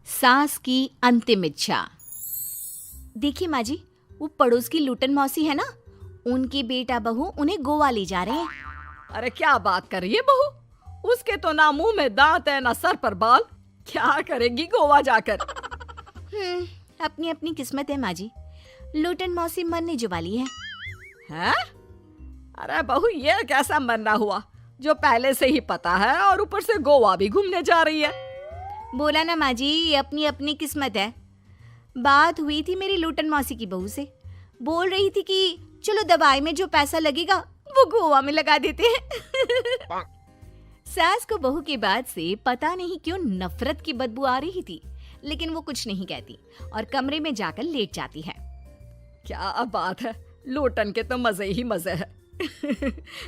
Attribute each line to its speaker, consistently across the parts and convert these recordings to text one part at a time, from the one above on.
Speaker 1: सास की अंतिम इच्छा। देखिए माँ जी, वो पड़ोस की लूटन मौसी है ना, उनकी बेटा बहू उन्हें गोवा ले जा रहे हैं।
Speaker 2: अरे क्या बात कर रही है बहू, उसके तो ना मुंह में दांत है ना सर पर बाल, क्या करेगी गोवा जाकर।
Speaker 1: अपनी अपनी किस्मत है माँ जी, लूटन मौसी मरने जो वाली है।
Speaker 2: हैं? अरे बहू, ये कैसा मरना हुआ जो पहले से ही पता है और ऊपर से गोवा भी घूमने जा रही है।
Speaker 1: बोला ना माँ जी, ये अपनी अपनी किस्मत है। बात हुई थी मेरी लूटन मौसी की बहू से, बोल रही थी कि चलो दवाई में जो पैसा लगेगा वो गोवा में लगा देते हैं। सास को बहू की बात से पता नहीं क्यों नफरत की बदबू आ रही थी, लेकिन वो कुछ नहीं कहती और कमरे में जाकर लेट जाती है।
Speaker 2: क्या बात है, लूटन के तो मजे ही मजे है।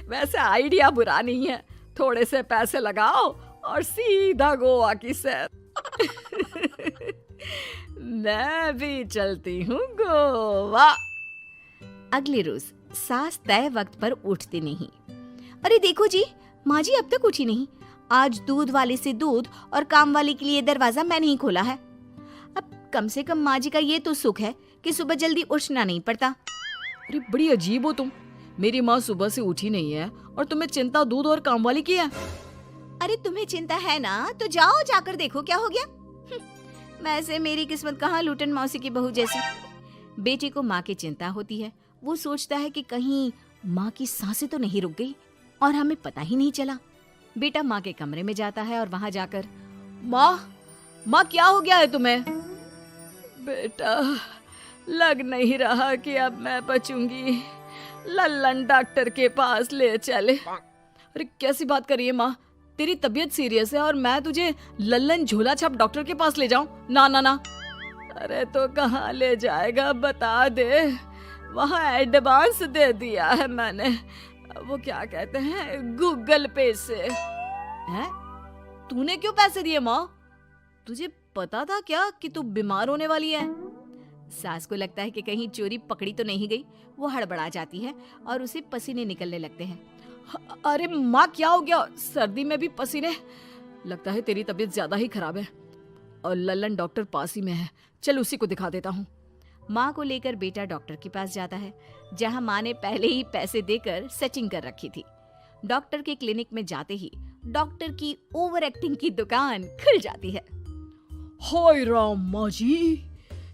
Speaker 2: वैसे आइडिया बुरा नहीं है, थोड़े से पैसे लगाओ और सीधा गोवा की सैर। मैं भी चलती हूँ गोवा।
Speaker 1: अगले रोज सास तय वक्त पर उठती नहीं। अरे देखो जी, माँ जी अब तक उठी नहीं। आज दूध वाले से दूध और काम वाले के लिए दरवाजा मैंने ही खोला है। अब कम से कम माँ जी का ये तो सुख है कि सुबह जल्दी उठना नहीं पड़ता।
Speaker 2: अरे बड़ी अजीब हो तुम, मेरी माँ सुबह से उठी नहीं है और तुम्हें चिंता दूध और काम वाली की है।
Speaker 1: अरे तुम्हें चिंता है ना, तो जाओ जाकर देखो क्या हो गया। वैसे मेरी किस्मत कहाँ लूटन मौसी की बहू जैसी। बेटे को माँ की चिंता होती है, वो सोचता है कि कहीं माँ की सांसें तो नहीं रुक गई और हमें पता ही नहीं चला। बेटा माँ के कमरे में जाता है और वहां जाकर,
Speaker 2: माँ क्या हो गया है तुम्हें? बेटा, लग नहीं रहा कि अब मैं बचूंगी, लल्लन डॉक्टर के पास ले चले। अरे कैसी बात कर रही है माँ, तेरी तबीयत सीरियस है और मैं तुझे लल्लन झोला छाप डॉक्टर के पास ले जाऊं? ना ना ना। अरे तो कहाँ ले जाएगा बता दे, वहाँ एडवांस दे दिया है मैंने, वो क्या कहते हैं गूगल पे से। हैं? तूने क्यों पैसे दिए माँ? तुझे पता था क्या कि तू बीमार होने वाली है?
Speaker 1: सास को लगता है कि कहीं चोरी पकड़ी तो नहीं गई। वो हड़बड़ा जाती है और उसे पसीने निकलने लगते हैं।
Speaker 2: अरे माँ क्या हो गया, सर्दी में भी पसीने? लगता है तेरी तबीयत ज्यादा ही खराब है और लल्लन डॉक्टर पास ही में है, चल उसी को दिखा देता हूँ।
Speaker 1: माँ को लेकर बेटा डॉक्टर के पास जाता है, जहाँ माँ ने पहले ही पैसे देकर सेटिंग कर रखी थी। डॉक्टर के क्लिनिक में जाते ही डॉक्टर की ओवर एक्टिंग की दुकान खुल जाती है।
Speaker 2: हाय राम माँ जी,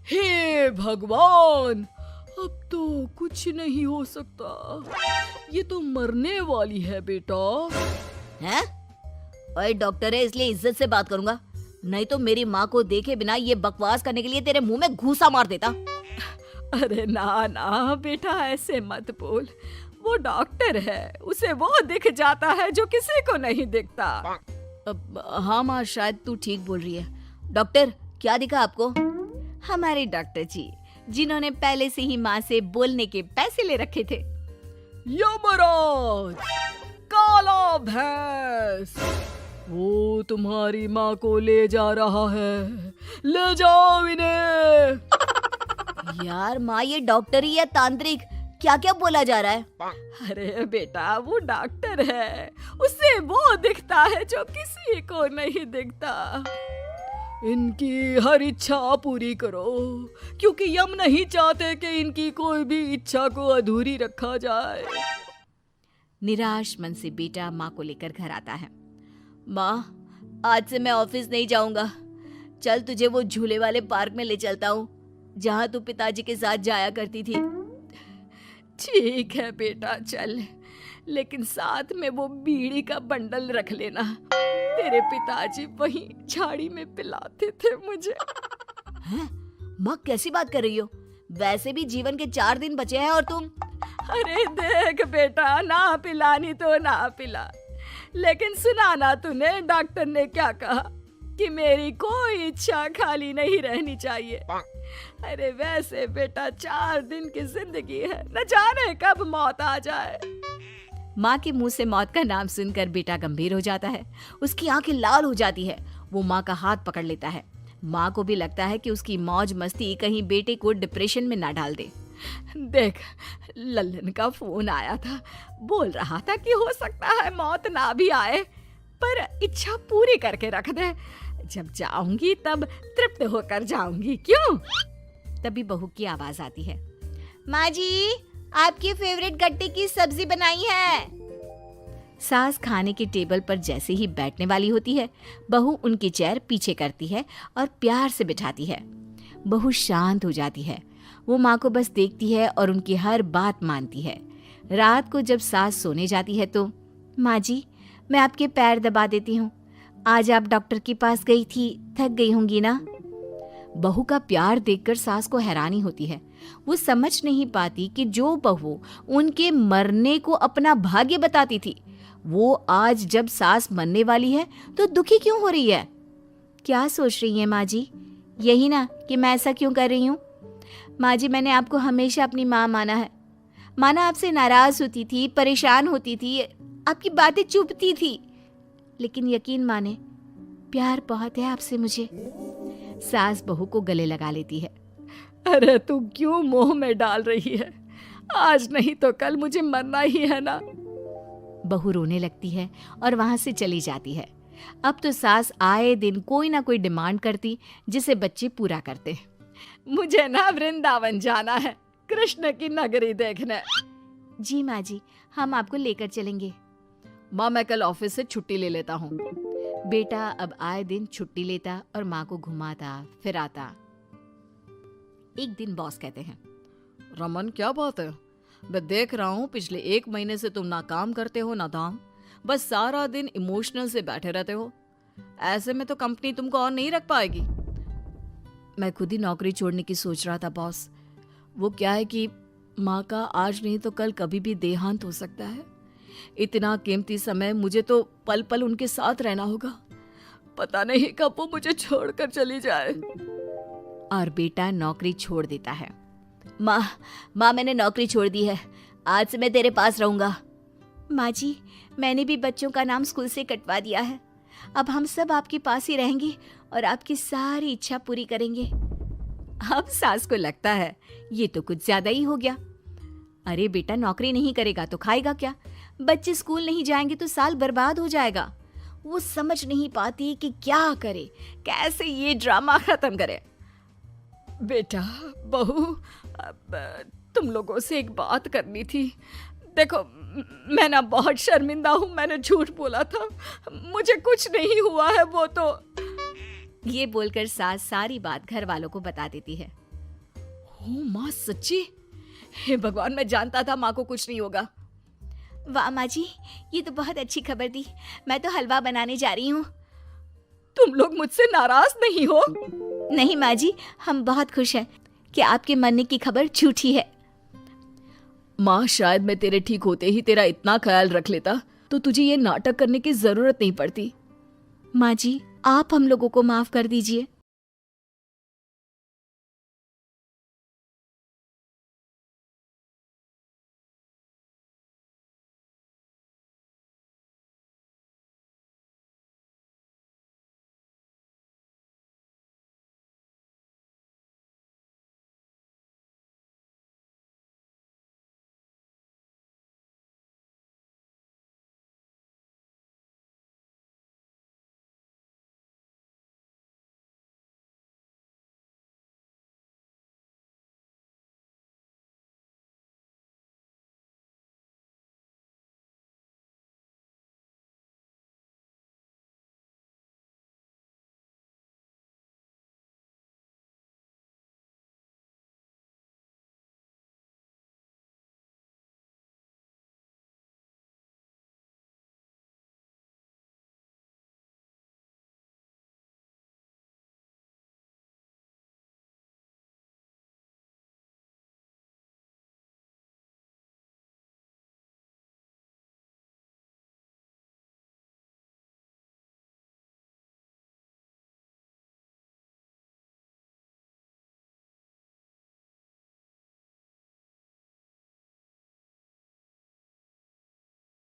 Speaker 2: हे भगवान, अब तो कुछ नहीं हो सकता, ये तो मरने वाली है बेटा।
Speaker 1: हैं? ओए डॉक्टर है इसलिए इज्जत से बात करूंगा, नहीं तो मेरी माँ को देखे बिना ये बकवास करने के लिए तेरे मुंह में घूसा मार देता।
Speaker 2: अरे ना ना बेटा, ऐसे मत बोल, वो डॉक्टर है, उसे वो दिख जाता है जो किसी को नहीं दिखता।
Speaker 1: हाँ माँ, शायद तू ठीक बोल रही है। डॉक्टर क्या दिखा आपको? हमारे डॉक्टर जी, जिन्होंने पहले से ही माँ से बोलने के पैसे ले रखे थे।
Speaker 2: यमराज, काला भैंस, वो तुम्हारी माँ को ले जा रहा है, ले जाओ इन्हें।
Speaker 1: यार माँ, ये डॉक्टर ही या तांत्रिक, क्या क्या बोला जा रहा है?
Speaker 2: अरे बेटा, वो डॉक्टर है, उसे वो दिखता है जो किसी को नहीं दिखता। इनकी हर इच्छा पूरी करो, क्योंकि यम नहीं चाहते कि इनकी कोई भी इच्छा को अधूरी रखा जाए।
Speaker 1: निराश मन से बेटा माँ को लेकर घर आता है। माँ, आज से मैं ऑफिस नहीं जाऊंगा, चल तुझे वो झूले वाले पार्क में ले चलता हूँ जहाँ तू पिताजी के साथ जाया करती थी।
Speaker 2: ठीक है बेटा चल, लेकिन साथ में वो बीड़ी का बंडल रख लेना, तेरे पिताजी वहीं झाड़ी में पिलाते थे मुझे।
Speaker 1: हैं? माँ कैसी बात कर रही हो? वैसे भी जीवन के 4 दिन बचे हैं और तुम।
Speaker 2: अरे देख बेटा, ना पिलानी तो ना पिला, लेकिन सुना ना तूने डॉक्टर ने क्या कहा कि मेरी कोई इच्छा खाली नहीं रहनी चाहिए। अरे वैसे बेटा 4 दिन की जिंदगी है, न जाने कब मौत आ जाए।
Speaker 1: माँ के मुंह से मौत का नाम सुनकर बेटा गंभीर हो जाता है, उसकी आंखें लाल हो जाती है। वो माँ का हाथ पकड़ लेता है। माँ को भी लगता है कि उसकी मौज मस्ती कहीं बेटे को डिप्रेशन में ना डाल दे।
Speaker 2: देख, लल्लन का फोन आया था, बोल रहा था कि हो सकता है मौत ना भी आए, पर इच्छा पूरी करके रख दे। जब जाऊंगी तब तृप्त होकर जाऊंगी, क्यों?
Speaker 1: तभी बहू की आवाज आती है, माँ जी आपकी फेवरेट गट्टे की सब्जी बनाई है। सास खाने के टेबल पर जैसे ही बैठने वाली होती है, बहू उनकी चेयर पीछे करती है और प्यार से बिठाती है। बहू शांत हो जाती है। वो माँ को बस देखती है और उनकी हर बात मानती है। रात को जब सास सोने जाती है तो, माँ जी मैं आपके पैर दबा देती हूँ, आज आप डॉक्टर के पास गई थी, थक गई होंगी ना। बहू का प्यार देखकर सास को हैरानी होती है। वो समझ नहीं पाती कि जो बहू उनके मरने को अपना भाग्य बताती थी, वो आज जब सास मरने वाली है तो दुखी क्यों हो रही है। क्या सोच रही है माँ जी? यही ना कि मैं ऐसा क्यों कर रही हूँ। माँ जी मैंने आपको हमेशा अपनी माँ माना है। माना आपसे नाराज होती थी, परेशान होती थी, आपकी बातें चुभती थी, लेकिन यकीन माने प्यार बहुत है आपसे मुझे। सास बहू को गले लगा लेती है।
Speaker 2: अरे तू क्यों मोह में डाल रही है? आज नहीं तो कल मुझे मरना ही है ना।
Speaker 1: बहू रोने लगती है और वहां से चली जाती है। अब तो सास आए दिन कोई ना कोई डिमांड करती जिसे बच्चे पूरा करते।
Speaker 2: मुझे ना वृंदावन जाना है, कृष्ण की नगरी देखने।
Speaker 1: जी माँ जी हम आपको लेकर चलेंगे।
Speaker 2: माँ मैं कल ऑफिस से छुट्टी ले लेता हूँ।
Speaker 1: बेटा अब आए दिन छुट्टी लेता और माँ को घुमाता फिराता। एक दिन बॉस कहते हैं,
Speaker 2: रमन क्या बात है, मैं देख रहा हूँ पिछले 1 महीने से तुम ना काम करते हो ना दाम, बस सारा दिन इमोशनल से बैठे रहते हो। ऐसे में तो कंपनी तुमको और नहीं रख पाएगी। मैं खुद ही नौकरी छोड़ने की सोच रहा था बॉस। वो क्या है कि माँ का आज नहीं तो कल कभी भी देहांत हो सकता है। इतना कीमती समय मुझे तो पल पल उनके साथ रहना होगा। पता नहीं कब वो मुझे छोड़कर चली जाए।
Speaker 1: और बेटा नौकरी छोड़ देता है। माँ मैंने नौकरी छोड़ दी है, आज से मैं तेरे पास रहूंगा। माँ जी मैंने भी बच्चों का नाम स्कूल से कटवा दिया है, अब हम सब आपके पास ही रहेंगे और आपकी सारी इच्छा पूरी करेंगे। अब सास को लगता है ये तो कुछ ज्यादा ही हो गया। अरे बेटा नौकरी नहीं करेगा तो खाएगा क्या? बच्चे स्कूल नहीं जाएंगे तो साल बर्बाद हो जाएगा। वो समझ नहीं पाती कि क्या करे, कैसे ये ड्रामा खत्म करे।
Speaker 2: बेटा बहू तुम लोगों से एक बात करनी थी। देखो मैं ना बहुत शर्मिंदा हूँ, मैंने झूठ बोला था, मुझे कुछ नहीं हुआ है। वो तो
Speaker 1: ये बोलकर सास सारी बात घर वालों को बता देती है।
Speaker 2: ओ माँ सच्ची? हे भगवान मैं जानता था माँ को कुछ नहीं होगा।
Speaker 1: वाह माँ जी ये तो बहुत अच्छी खबर दी, मैं तो हलवा बनाने जा रही हूँ।
Speaker 2: तुम लोग मुझसे नाराज नहीं हो?
Speaker 1: नहीं माँ जी हम बहुत खुश हैं कि आपके मरने की खबर झूठी है।
Speaker 2: माँ शायद मैं तेरे ठीक होते ही तेरा इतना ख्याल रख लेता तो तुझे ये नाटक करने की जरूरत नहीं पड़ती।
Speaker 1: माँ जी आप हम लोगों को माफ कर दीजिए।